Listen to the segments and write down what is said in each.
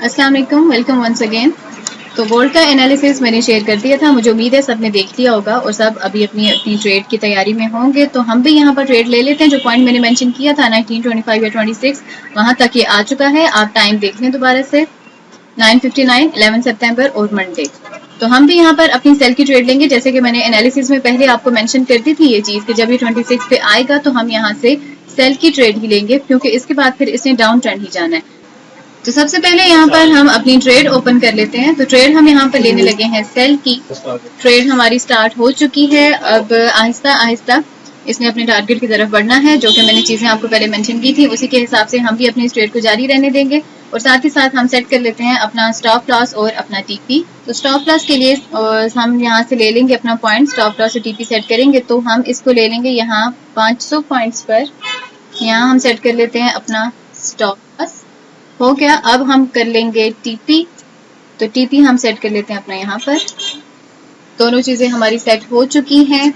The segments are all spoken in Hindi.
अस्सलाम वालेकुम, वेलकम वंस अगेन। तो गोल्ड का एनालिसिस मैंने शेयर कर दिया था, मुझे उम्मीद है सबने देख लिया होगा और सब अभी अपनी अपनी ट्रेड की तैयारी में होंगे। तो हम भी यहाँ पर ट्रेड ले लेते हैं। जो पॉइंट मैंने मेंशन किया था 1925 या 26 वहां तक ये आ चुका है। आप टाइम देख लें दोबारा से 9:59, 11 सितंबर और मंडे। तो हम भी यहाँ पर अपनी सेल की ट्रेड लेंगे। जैसे कि मैंने एनालिसिस में पहले आपको मेंशन कर दी थी ये चीज कि जब ये 26 पे आएगा तो हम यहाँ से सेल की ट्रेड ही लेंगे, क्योंकि इसके बाद फिर इसने डाउन ट्रेंड ही जाना है। तो सबसे पहले यहाँ पर हम अपनी ट्रेड ओपन कर लेते हैं। तो ट्रेड हम यहाँ पर लेने लगे हैं सेल की। ट्रेड हमारी स्टार्ट हो चुकी है। अब आहिस्ता आहिस्ता इसने अपने टारगेट की तरफ बढ़ना है, जो कि मैंने चीजें आपको पहले मेंशन की थी। उसी के हिसाब से हम भी अपनी इस ट्रेड को जारी रहने देंगे और साथ ही साथ हम सेट कर लेते हैं अपना स्टॉप लॉस और अपना टीपी। तो स्टॉप लॉस के लिए हम यहाँ से ले लेंगे अपना पॉइंट, स्टॉप लॉस और टीपी सेट करेंगे। तो हम इसको ले लेंगे यहाँ 500 पॉइंट्स पर। यहाँ हम सेट कर लेते हैं अपना स्टॉप लॉस। हो गया। अब हम कर लेंगे टीपी। तो टीपी हम सेट कर लेते हैं अपना यहाँ पर। दोनों चीजें हमारी सेट हो चुकी हैं।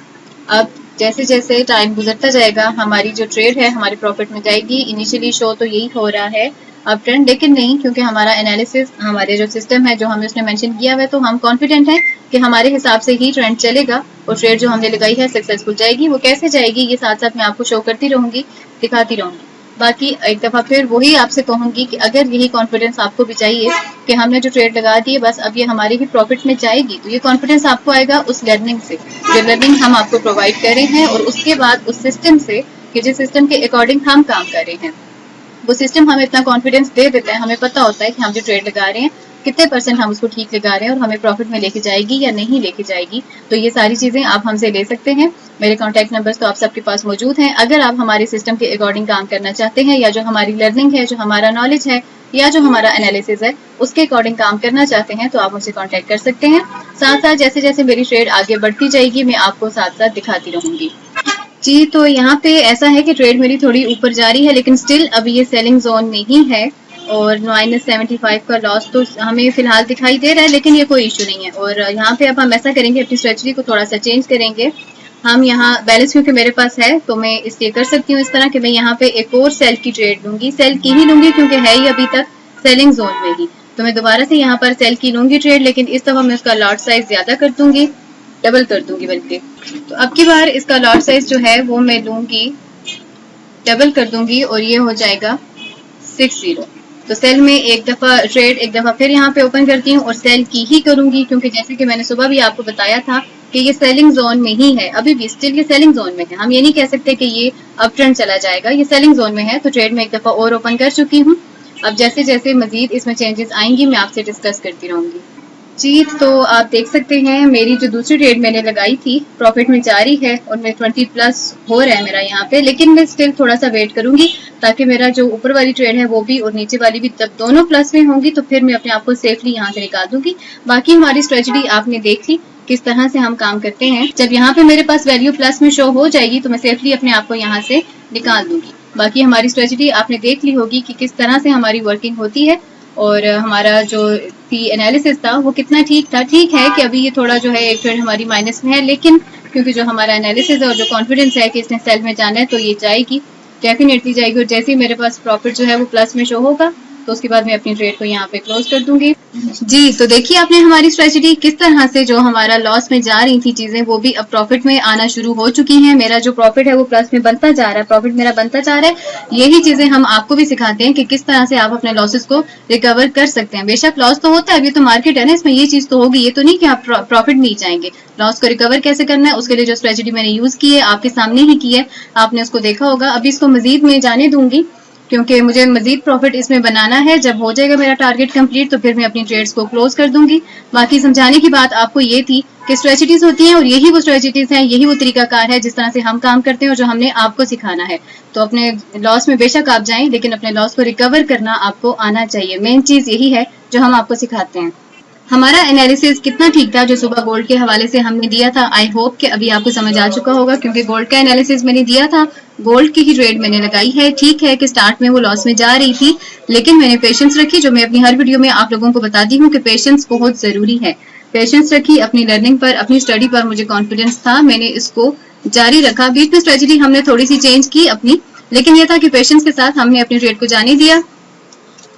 अब जैसे जैसे टाइम गुजरता जाएगा हमारी जो ट्रेड है हमारे प्रॉफिट में जाएगी। इनिशियली शो तो यही हो रहा है अब ट्रेंड, लेकिन नहीं, क्योंकि हमारा एनालिसिस, हमारे जो सिस्टम है जो हमें उसने मेंशन किया हुआ है, तो हम कॉन्फिडेंट हैं कि हमारे हिसाब से ही ट्रेंड चलेगा और ट्रेड जो हमने लगाई है सक्सेसफुल जाएगी। वो कैसे जाएगी ये साथ साथ मैं आपको शो करती रहूंगी, दिखाती रहूंगी। बाकी एक दफा फिर वही आपसे कहूंगी कि अगर यही कॉन्फिडेंस आपको भी चाहिए कि हमने जो ट्रेड लगा दी है बस अब ये हमारे ही प्रॉफिट में जाएगी, तो ये कॉन्फिडेंस आपको आएगा उस लर्निंग से, जो लर्निंग हम आपको प्रोवाइड कर रहे हैं, और उसके बाद उस सिस्टम से कि जिस सिस्टम के अकॉर्डिंग हम काम कर रहे हैं। वो सिस्टम हमें इतना कॉन्फिडेंस दे देता है, हमें पता होता है कि हम जो ट्रेड लगा रहे हैं कितने % हम उसको ठीक लगा रहे हैं और हमें प्रॉफिट में लेके जाएगी या नहीं लेके जाएगी। तो ये सारी चीजें आप हमसे ले सकते हैं। मेरे कॉन्टैक्ट नंबर्स तो आप सबके पास मौजूद हैं। अगर आप हमारे सिस्टम के अकॉर्डिंग काम करना चाहते हैं, या जो हमारी लर्निंग है, जो हमारा नॉलेज है, या जो हमारा एनालिसिस है उसके अकॉर्डिंग काम करना चाहते हैं, तो आप मुझसे कॉन्टैक्ट कर सकते हैं। साथ साथ जैसे जैसे मेरी ट्रेड आगे बढ़ती जाएगी मैं आपको साथ साथ दिखाती रहूंगी। जी, तो यहाँ पे ऐसा है कि ट्रेड मेरी थोड़ी ऊपर जा रही है, लेकिन स्टिल अभी ये सेलिंग जोन में ही है और -75 का लॉस तो हमें फिलहाल दिखाई दे रहा है, लेकिन ये कोई इशू नहीं है। और यहाँ पे अब हम ऐसा करेंगे, अपनी स्ट्रेटजी को थोड़ा सा चेंज करेंगे। हम यहाँ बैलेंस क्योंकि मेरे पास है तो मैं इसलिए कर सकती हूँ इस तरह कि मैं यहाँ पे एक और सेल की ट्रेड लूंगी। सेल की ही लूंगी क्योंकि है ही अभी तक सेलिंग जोन में ही, तो मैं दोबारा से यहाँ पर सेल की लूंगी ट्रेड, लेकिन इस दफा मैं उसका लॉट साइज ज्यादा कर दूंगी, डबल कर दूंगी बल्कि। तो अब की बार इसका लॉट साइज जो है वो मैं लूंगी, डबल कर दूंगी और ये हो जाएगा 60। तो सेल में एक दफा ट्रेड एक दफा फिर यहाँ पे ओपन करती हूँ और सेल की ही करूंगी, क्योंकि जैसे कि मैंने सुबह भी आपको बताया था कि ये सेलिंग जोन में ही है, अभी भी स्टिल ये सेलिंग जोन में है। हम ये नहीं कह सकते कि ये अप ट्रेंड चला जाएगा, ये सेलिंग जोन में है। तो ट्रेड में एक दफा और ओपन कर चुकी हूँ। अब जैसे जैसे मजीद इसमें चेंजेस आएंगी मैं आपसे डिस्कस करती रहूंगी। जी, तो आप देख सकते हैं मेरी जो दूसरी ट्रेड मैंने लगाई थी प्रॉफिट में जा रही है और मैं 20+ हो रहा है मेरा यहाँ पे, लेकिन मैं स्टिल थोड़ा सा वेट करूंगी ताकि मेरा जो ऊपर वाली ट्रेड है वो भी और नीचे वाली भी जब दोनों प्लस में होंगी तो फिर मैं अपने आप को सेफली यहाँ से निकाल दूंगी। बाकी हमारी स्ट्रेटजी आपने देख ली किस तरह से हम काम करते हैं। जब यहाँ पे मेरे पास वैल्यू प्लस में शो हो जाएगी तो मैं सेफली अपने आप को यहाँ से निकाल दूंगी। बाकी हमारी स्ट्रेटजी आपने देख ली होगी कि किस तरह से हमारी वर्किंग होती है और हमारा जो एनालिसिस था वो कितना ठीक था। ठीक है कि अभी ये थोड़ा जो है एक ट्रेड हमारी माइनस में है, लेकिन क्योंकि जो हमारा एनालिसिस है और जो कॉन्फिडेंस है कि इसने सेल में जाना है तो ये जाएगी, डेफिनेटली जाएगी। और जैसे ही मेरे पास प्रॉफिट जो है वो प्लस में शो होगा तो उसके बाद मैं अपनी ट्रेड को यहाँ पे क्लोज कर दूंगी। जी, तो देखिए आपने हमारी स्ट्रेटजी किस तरह से जो हमारा लॉस में जा रही थी चीजें वो भी अब प्रॉफिट में आना शुरू हो चुकी हैं। मेरा जो प्रॉफिट है वो प्लस में बनता जा रहा है, प्रॉफिट मेरा बनता जा रहा है। यही चीजें हम आपको भी सिखाते हैं कि किस तरह से आप अपने लॉसेस को रिकवर कर सकते हैं। बेशक लॉस तो होता है, अभी तो मार्केट है ना, इसमें ये चीज तो होगी, ये तो नहीं कि आप प्रॉफिट नहीं जाएंगे। लॉस को रिकवर कैसे करना है उसके लिए जो स्ट्रेटजी मैंने यूज की है आपके सामने ही की है, आपने उसको देखा होगा। अभी इसको मजीद में जाने दूंगी क्योंकि मुझे मजीद प्रॉफिट इसमें बनाना है। जब हो जाएगा मेरा टारगेट कंप्लीट तो फिर मैं अपनी ट्रेड्स को क्लोज कर दूंगी। बाकी समझाने की बात आपको ये थी कि स्ट्रेटजीज होती हैं और यही वो स्ट्रेटजीज हैं, यही वो तरीकाकार है जिस तरह से हम काम करते हैं और जो हमने आपको सिखाना है। तो अपने लॉस में बेशक आप जाएं, लेकिन अपने लॉस को रिकवर करना आपको आना चाहिए। मेन चीज यही है जो हम आपको सिखाते हैं। हमारा एनालिसिस कितना ठीक था जो सुबह गोल्ड के हवाले से हमने दिया था, आई होप कि अभी आपको समझ आ चुका होगा, क्योंकि गोल्ड का एनालिसिस मैंने दिया था, गोल्ड की ही ट्रेड मैंने लगाई है। ठीक है कि स्टार्ट में वो लॉस में जा रही थी, लेकिन मैंने पेशेंस रखी, जो मैं अपनी हर वीडियो में आप लोगों को बताती हूँ कि पेशेंस बहुत जरूरी है। पेशेंस रखी, अपनी लर्निंग पर, अपनी स्टडी पर मुझे कॉन्फिडेंस था, मैंने इसको जारी रखा। बीच में स्ट्रेटजी हमने थोड़ी सी चेंज की अपनी, लेकिन यह था कि पेशेंस के साथ हमने अपनी ट्रेड को जाने दिया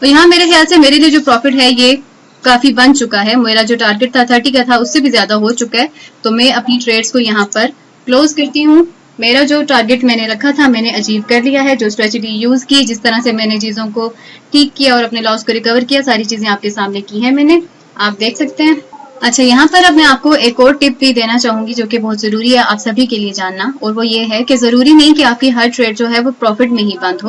तो यहाँ मेरे ख्याल से मेरे लिए जो प्रॉफिट है ये काफी बन चुका है। मेरा जो टारगेट था 30 का था, उससे भी ज्यादा हो चुका है। तो मैं अपनी ट्रेड्स को यहाँ पर क्लोज करती हूँ। मेरा जो टारगेट मैंने रखा था मैंने अचीव कर लिया है। जो स्ट्रेटजी यूज की, जिस तरह से मैंने चीजों को ठीक किया और अपने लॉस को रिकवर किया, सारी चीजें आपके सामने की है मैंने, आप देख सकते हैं। अच्छा, यहाँ पर अब मैं आपको एक और टिप भी देना चाहूंगी जो कि बहुत जरूरी है आप सभी के लिए जानना, और वो ये है कि जरूरी नहीं कि आपकी हर ट्रेड जो है वो प्रॉफिट में ही बंद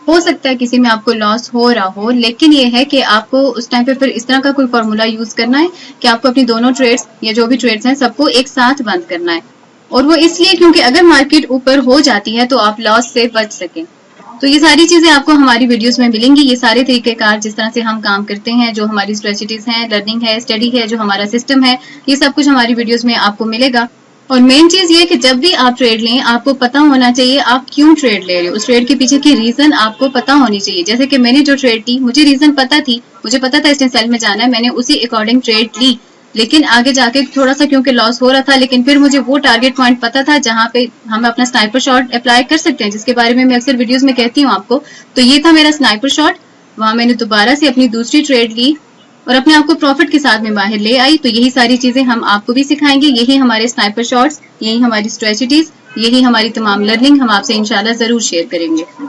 हो सकता है किसी में आपको लॉस हो रहा हो, लेकिन ये है कि आपको उस टाइम पे फिर इस तरह का कोई फॉर्मूला यूज करना है कि आपको अपनी दोनों ट्रेड्स या जो भी ट्रेड्स हैं सबको एक साथ बंद करना है। और वो इसलिए क्योंकि अगर मार्केट ऊपर हो जाती है तो आप लॉस से बच सकें। तो ये सारी चीजें आपको हमारी वीडियोस में मिलेंगी। ये सारे तरीकेकार जिस तरह से हम काम करते हैं, जो हमारी स्ट्रेटजीज हैं, लर्निंग है, स्टडी है, जो हमारा सिस्टम है, ये सब कुछ हमारी वीडियोस में आपको मिलेगा। और मेन चीज ये कि जब भी आप ट्रेड लें आपको पता होना चाहिए आप क्यों ट्रेड ले रहे हो। उस ट्रेड के पीछे की रीजन आपको पता होनी चाहिए। जैसे कि मैंने जो ट्रेड ली, मुझे रीजन पता थी, मुझे पता था इसने सेल में जाना है, मैंने उसी अकॉर्डिंग ट्रेड ली। लेकिन आगे जाके थोड़ा सा क्योंकि लॉस हो रहा था, लेकिन फिर मुझे वो टारगेट पॉइंट पता था जहां पे हम अपना स्नाइपर शॉट अप्लाई कर सकते हैं, जिसके बारे में मैं अक्सर वीडियोस में कहती हूँ आपको। तो ये था मेरा स्नाइपर शॉट। वहां मैंने दोबारा से अपनी दूसरी ट्रेड ली और अपने आप को प्रॉफिट के साथ में बाहर ले आई। तो यही सारी चीजें हम आपको भी सिखाएंगे। यही हमारे स्नाइपर शॉट्स, यही हमारी स्ट्रेटजीज, यही हमारी तमाम लर्निंग हम आपसे इंशाल्लाह जरूर शेयर करेंगे।